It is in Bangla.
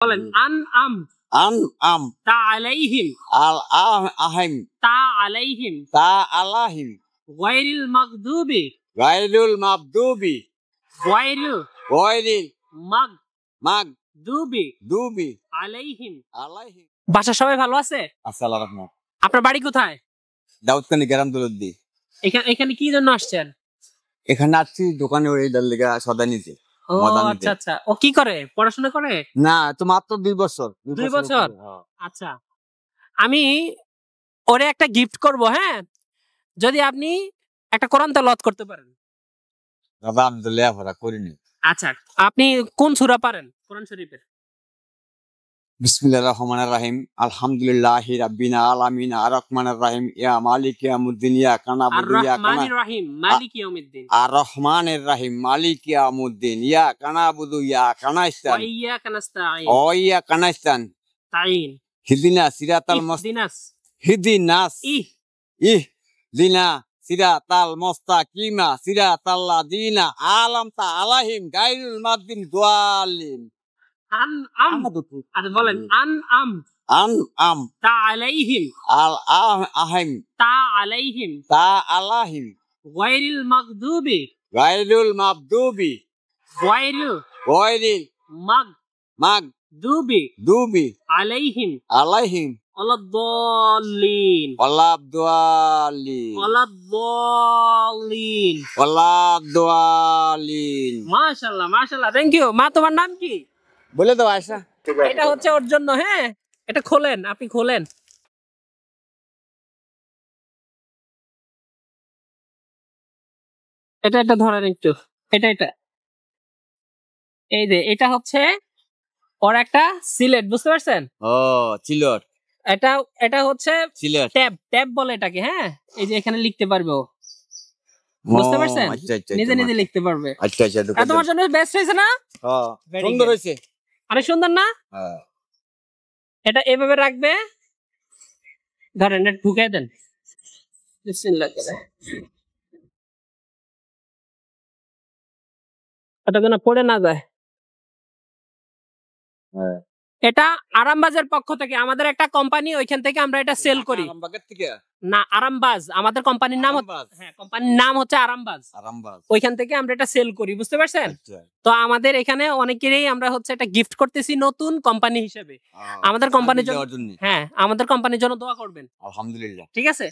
বলেন আন আম আন আম তা আলাইহিম আল আহিম তা আলাইহিম তা আলাহিম গায়রিল মাগদুবি গায়রুল মাগদুবি গায়রিল গায়রিল মাগদুবি দুবি আলাইহিম আলাইহিম। বাসা সবাই ভালো আছে? আসসালামু আলাইকুম। আপনার বাড়ি কোথায়? দাউদকান্দি গ্রাম দৌলতদি। এখানে কি জন্য আসছেন? এখানে আসছি দোকানে ওই ডাল লেগা সদা নিতে। ও আচ্ছা আচ্ছা। ও কি করে? পড়াশোনা করে? না, তো মাত্র 2 বছর। 2 বছর? আচ্ছা। আমি ওরে একটা গিফট করব, হ্যাঁ? যদি আপনি একটা কোরআন তেলাওয়াত করতে পারেন। বাবা আমি তো লেখাপড়া করিনি। আচ্ছা, আপনি কোন সূরা পারেন কোরআন শরীফের? বিসমিল্লাহির রহমানির রহিম। আলহামদুলিল্লাহি রাব্বিল আলামিন আর রহমানির রহিম ইয়া মালিক ইয়াউমিদ্দিন ইয়া কানাবুদু ইয়া আর-রহমানির রহিম মালিক ইয়াউমিদ্দিন আর রহমানির রহিম মালিক ইয়াউমিদ্দিন ইয়া কানাবুদু ইয়া কানাস্তান ওয়া ইয়াকা নাস্তাঈন ও ইয়া কানাস্তান তাইন হিদিনা সিরাতাল হিদিনাস দিনা সিরাতাল মুস্তাকিমা সিরাতাল্লাযিনা আলামতা আলাইহিম গায়রুল মাগদুবি দাল্লিন। আন আম আচ্ছা বলেন আন আম আন আম তা আলাইহিম আল আহিম তা আলাইহিম তা আলাহিম গায়রিল মাগদুবি গায়রুল মাগদুবি গায়রিল মাগদুবি দুবি আলাইহিম আলাইহিম ওয়ালাদ-দাল্লিন মাশাআল্লাহ মাশাআল্লাহ, থ্যাংক ইউ। মা তোমার নাম কি? বলে দাও আয়শা। এটা হচ্ছে ওর জন্য, হ্যাঁ? এটা খোলেন, আপনি খোলেন। এটা ধরেন একটু। এটা এই যে এটা হচ্ছে ওর একটা সিলেট, বুঝতে পারছেন? ও সিলেট। এটা হচ্ছে সিলেট ট্যাব বলে এটাকে, হ্যাঁ? এই যে এখানে লিখতে পারবে ও, বুঝতে পারছেন? নিজে লিখতে পারবে। আচ্ছা আচ্ছা। তোমার জন্য বেস্ট হয়েছে না? হ্যাঁ, সুন্দর হয়েছে। আরে সুন্দর না? হ্যাঁ। এটা এভাবে রাখবে, ধরেন এটা ঢুকাই দেন। বিসমিল্লাহ করে এটা যেন পড়ে না যায়। হ্যাঁ। এটা আরামবাজের পক্ষ থেকে, আমাদের একটা কোম্পানি, ওইখান থেকে আমরা এটা সেল করি। আরামবাগের থেকে? না, আরামবাজ আমাদের কোম্পানির নাম। হ্যাঁ, কোম্পানির নাম হচ্ছে আরামবাজ। ওইখান থেকে আমরা এটা সেল করি, বুঝতে পারছেন? তো আমাদের এখানে অনেকেরই আমরা হচ্ছে এটা গিফট করতেছি নতুন কোম্পানি হিসেবে। আমাদের কোম্পানির জন্য, হ্যাঁ, আমাদের কোম্পানির জন্য দোয়া করবেন। আলহামদুলিল্লাহ। ঠিক আছে।